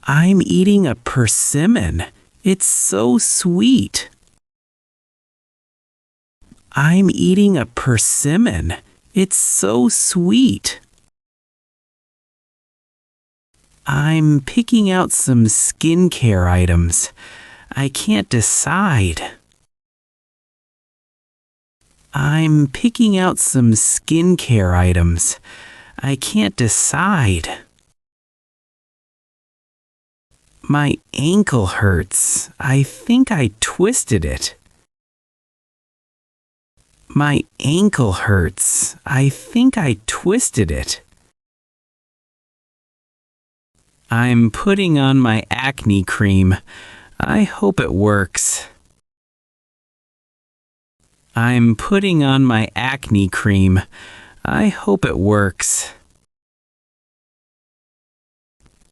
I'm eating a persimmon. It's so sweet. I'm eating a persimmon. It's so sweet. I'm picking out some skincare items. I can't decide. I'm picking out some skincare items. I can't decide. My ankle hurts. I think I twisted it. My ankle hurts. I think I twisted it. I'm putting on my acne cream. I hope it works. I'm putting on my acne cream. I hope it works.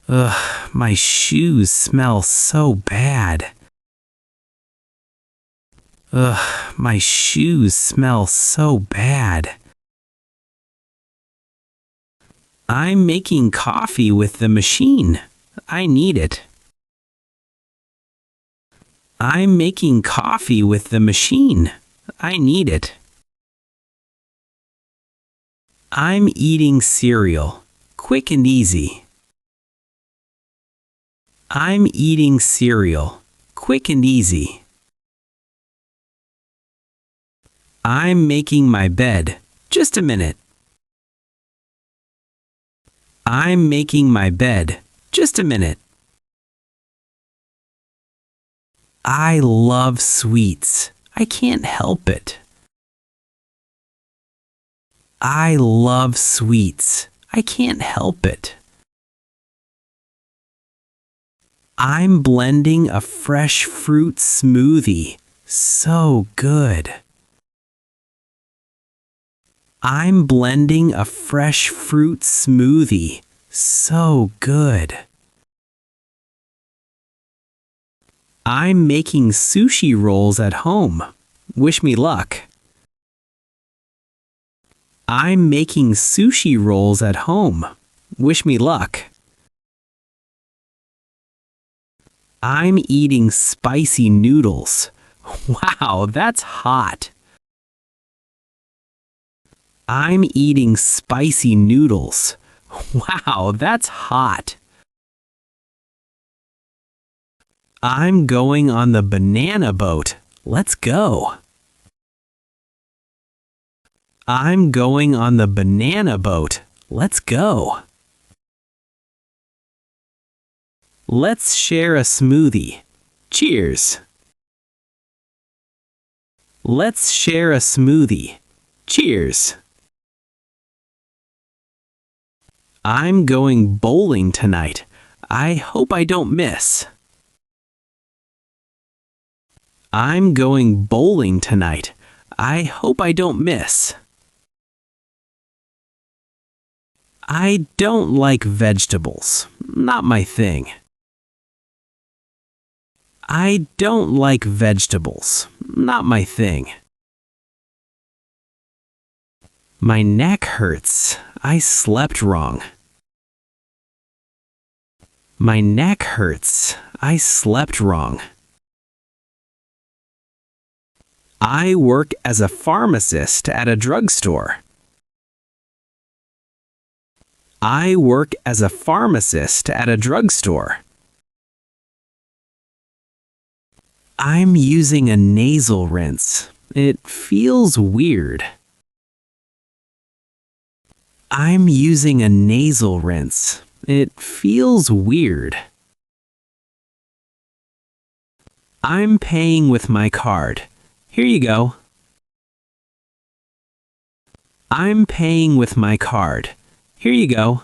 Ugh, my shoes smell so bad. Ugh, my shoes smell so bad. I'm making coffee with the machine. I need it. I'm making coffee with the machine. I need it. I'm eating cereal. Quick and easy. I'm eating cereal. Quick and easy. I'm making my bed. Just a minute. I'm making my bed. Just a minute. I love sweets. I can't help it. I love sweets. I can't help it. I'm blending a fresh fruit smoothie. So good. I'm blending a fresh fruit smoothie. So good. I'm making sushi rolls at home. Wish me luck. I'm making sushi rolls at home. Wish me luck. I'm eating spicy noodles. Wow, that's hot. I'm eating spicy noodles. Wow, that's hot. I'm going on the banana boat. Let's go. I'm going on the banana boat. Let's go. Let's share a smoothie. Cheers. Let's share a smoothie. Cheers. I'm going bowling tonight. I hope I don't miss. I'm going bowling tonight. I hope I don't miss. I don't like vegetables. Not my thing. I don't like vegetables. Not my thing. My neck hurts. I slept wrong. My neck hurts. I slept wrong. I work as a pharmacist at a drugstore. I work as a pharmacist at a drugstore. I'm using a nasal rinse. It feels weird. I'm using a nasal rinse. It feels weird. I'm paying with my card. Here you go. I'm paying with my card. Here you go.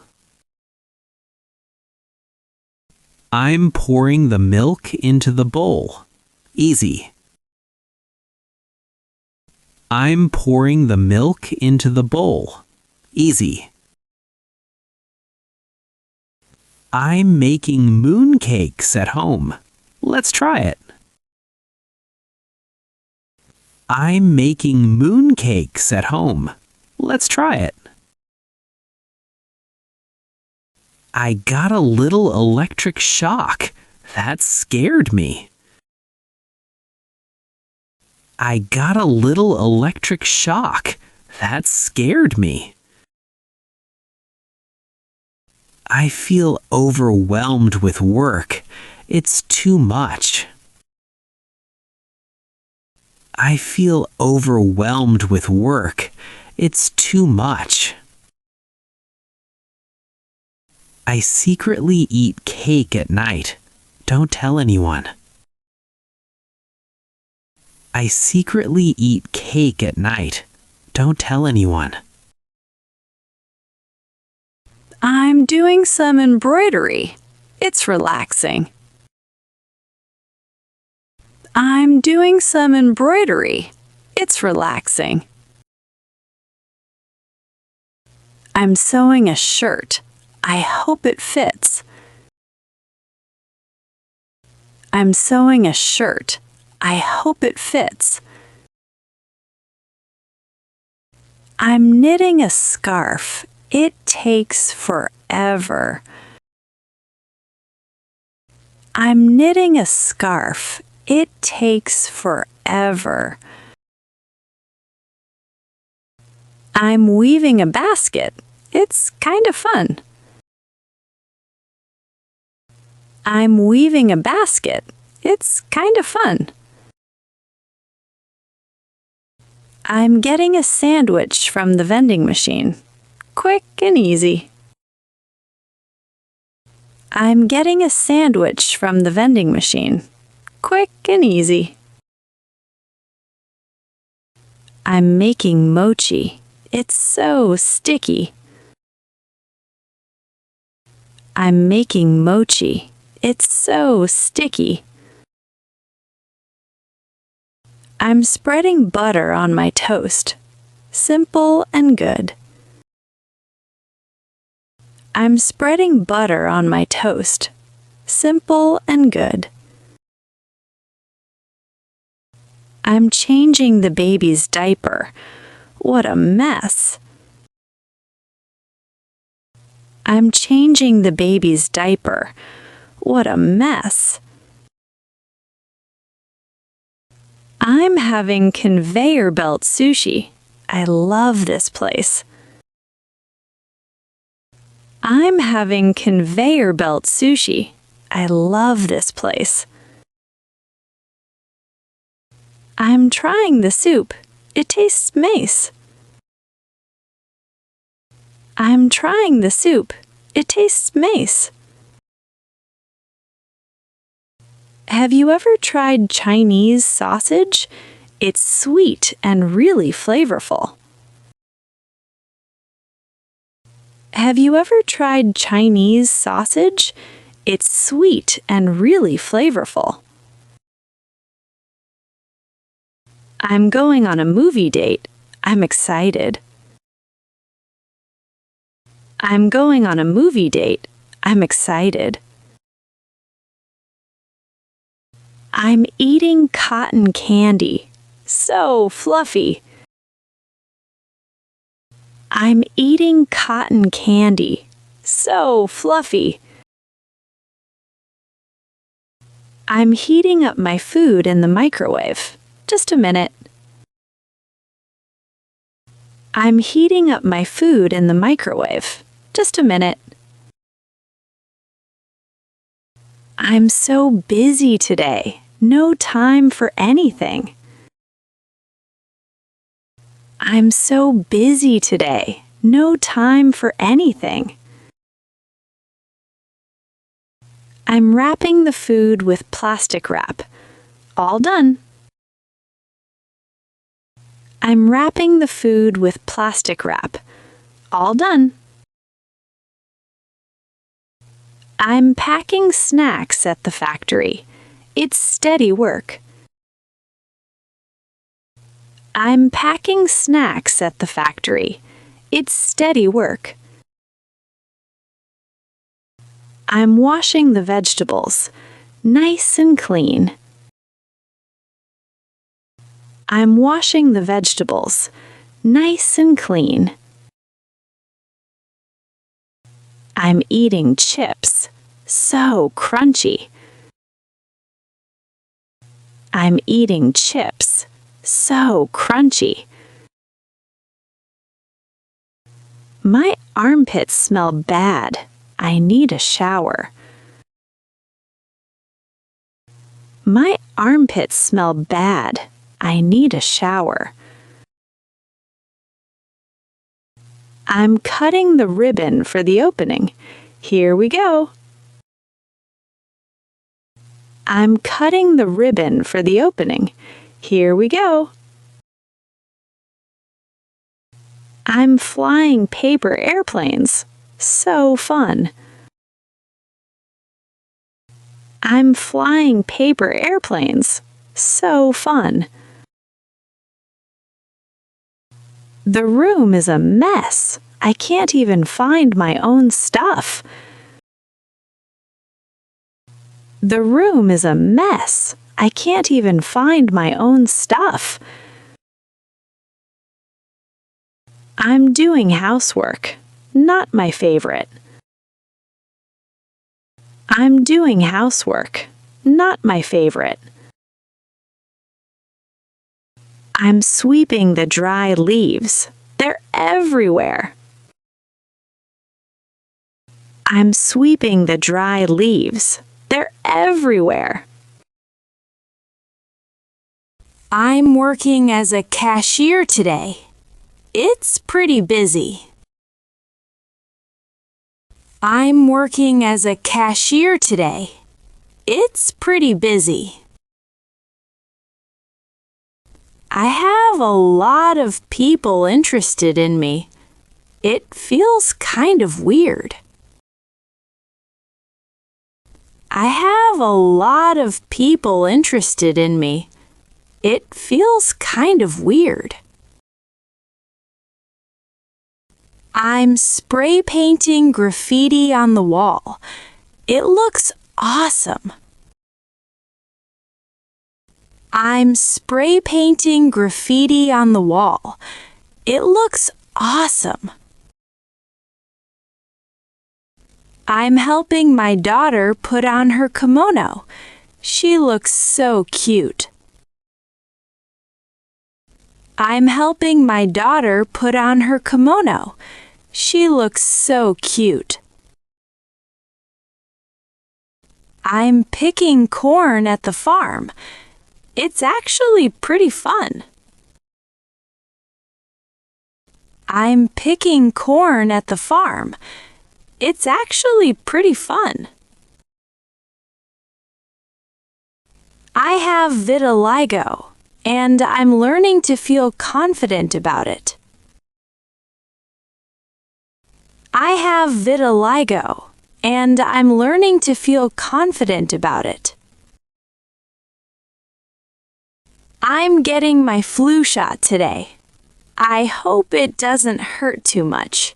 I'm pouring the milk into the bowl. Easy. I'm pouring the milk into the bowl. Easy. I'm making mooncakes at home. Let's try it. I'm making mooncakes at home. Let's try it. I got a little electric shock. That scared me. I got a little electric shock. That scared me. I feel overwhelmed with work. It's too much. I feel overwhelmed with work. It's too much. I secretly eat cake at night. Don't tell anyone. I secretly eat cake at night. Don't tell anyone. I'm doing some embroidery. It's relaxing. I'm doing some embroidery. It's relaxing. I'm sewing a shirt. I hope it fits. I'm sewing a shirt. I hope it fits. I'm knitting a scarf. It takes forever. I'm knitting a scarf. It takes forever. I'm weaving a basket. It's kind of fun. I'm weaving a basket. It's kind of fun. I'm getting a sandwich from the vending machine. Quick and easy. I'm getting a sandwich from the vending machine. Quick and easy. I'm making mochi. It's so sticky. I'm making mochi. It's so sticky. I'm spreading butter on my toast. Simple and good. I'm spreading butter on my toast. Simple and good. I'm changing the baby's diaper. What a mess. I'm changing the baby's diaper. What a mess. I'm having conveyor belt sushi. I love this place. I'm having conveyor belt sushi. I love this place. I'm trying the soup. It tastes mace. I'm trying the soup. It tastes mace. Have you ever tried Chinese sausage? It's sweet and really flavorful. Have you ever tried Chinese sausage? It's sweet and really flavorful. I'm going on a movie date. I'm excited. I'm going on a movie date. I'm excited. I'm eating cotton candy. So fluffy. I'm eating cotton candy. So fluffy. I'm heating up my food in the microwave. Just a minute. I'm heating up my food in the microwave. Just a minute. I'm so busy today. No time for anything. I'm so busy today. No time for anything. I'm wrapping the food with plastic wrap. All done. I'm wrapping the food with plastic wrap. All done. I'm packing snacks at the factory. It's steady work. I'm packing snacks at the factory. It's steady work. I'm washing the vegetables. Nice and clean. I'm washing the vegetables. Nice and clean. I'm eating chips. So crunchy. I'm eating chips. So crunchy. My armpits smell bad. I need a shower. My armpits smell bad. I need a shower. I'm cutting the ribbon for the opening. Here we go. I'm cutting the ribbon for the opening. Here we go. I'm flying paper airplanes. So fun. I'm flying paper airplanes. So fun. The room is a mess. I can't even find my own stuff. The room is a mess. I can't even find my own stuff. I'm doing housework. Not my favorite. I'm doing housework. Not my favorite. I'm sweeping the dry leaves. They're everywhere. I'm sweeping the dry leaves. They're everywhere. I'm working as a cashier today. It's pretty busy. I'm working as a cashier today. It's pretty busy. I have a lot of people interested in me. It feels kind of weird. I have a lot of people interested in me. It feels kind of weird. I'm spray painting graffiti on the wall. It looks awesome. I'm spray painting graffiti on the wall. It looks awesome. I'm helping my daughter put on her kimono. She looks so cute. I'm helping my daughter put on her kimono. She looks so cute. I'm picking corn at the farm. It's actually pretty fun. I'm picking corn at the farm. It's actually pretty fun. I have vitiligo, and I'm learning to feel confident about it. I have vitiligo, and I'm learning to feel confident about it. I'm getting my flu shot today. I hope it doesn't hurt too much.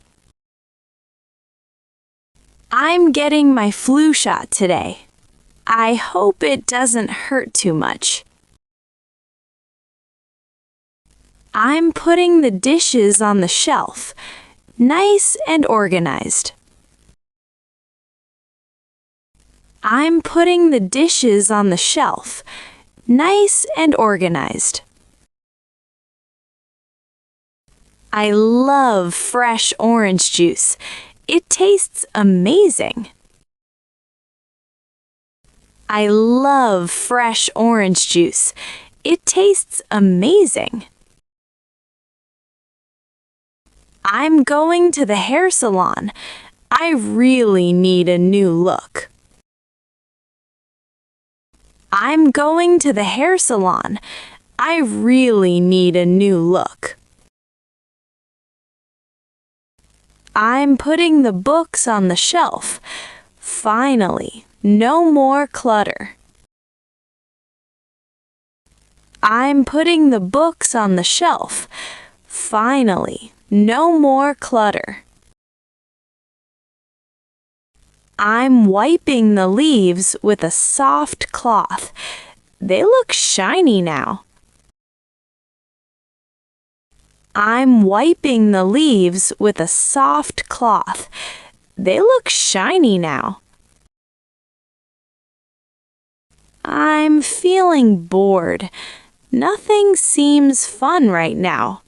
I'm getting my flu shot today. I hope it doesn't hurt too much. I'm putting the dishes on the shelf, nice and organized. I'm putting the dishes on the shelf, nice and organized. I love fresh orange juice. It tastes amazing. I love fresh orange juice. It tastes amazing. I'm going to the hair salon. I really need a new look. I'm going to the hair salon. I really need a new look. I'm putting the books on the shelf. Finally, no more clutter. I'm putting the books on the shelf. Finally, no more clutter. I'm wiping the leaves with a soft cloth. They look shiny now. I'm wiping the leaves with a soft cloth. They look shiny now. I'm feeling bored. Nothing seems fun right now.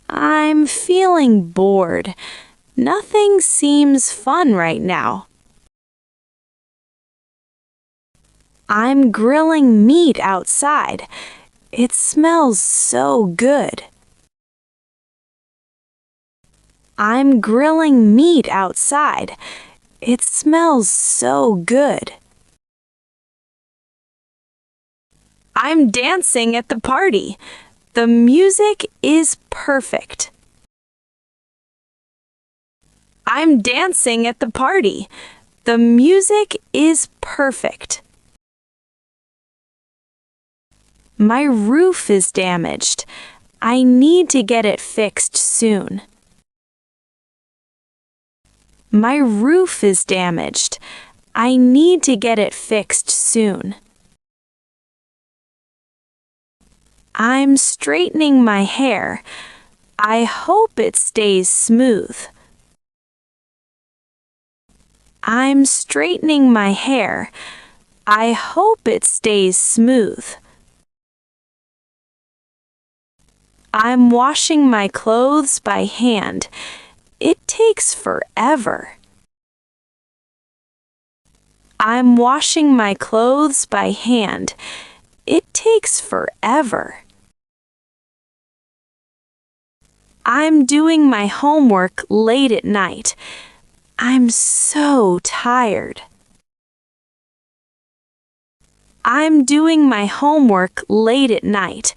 I'm feeling bored. Nothing seems fun right now. I'm grilling meat outside. It smells so good. I'm grilling meat outside. It smells so good. I'm dancing at the party. The music is perfect. I'm dancing at the party. The music is perfect. My roof is damaged. I need to get it fixed soon. My roof is damaged. I need to get it fixed soon. I'm straightening my hair. I hope it stays smooth. I'm straightening my hair. I hope it stays smooth. I'm washing my clothes by hand. It takes forever. I'm washing my clothes by hand. It takes forever. I'm doing my homework late at night. I'm so tired. I'm doing my homework late at night.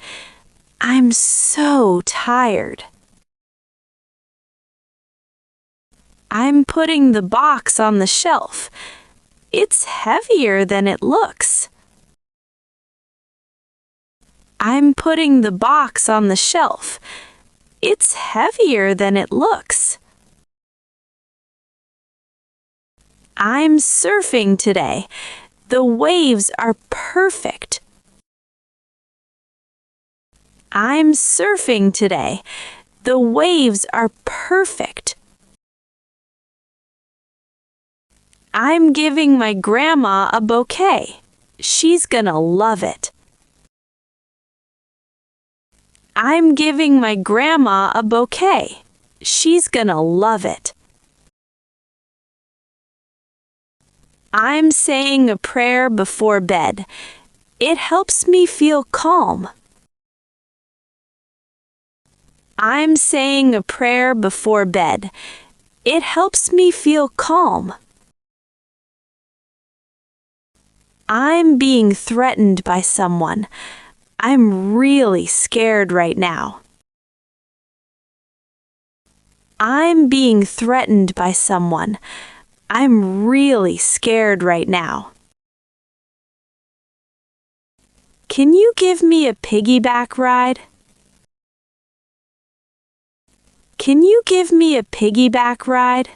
I'm so tired. I'm putting the box on the shelf. It's heavier than it looks. I'm putting the box on the shelf. It's heavier than it looks. I'm surfing today. The waves are perfect. I'm surfing today. The waves are perfect. I'm giving my grandma a bouquet. She's gonna love it. I'm giving my grandma a bouquet. She's gonna love it. I'm saying a prayer before bed. It helps me feel calm. I'm saying a prayer before bed. It helps me feel calm. I'm being threatened by someone. I'm really scared right now. I'm being threatened by someone. I'm really scared right now. Can you give me a piggyback ride? Can you give me a piggyback ride?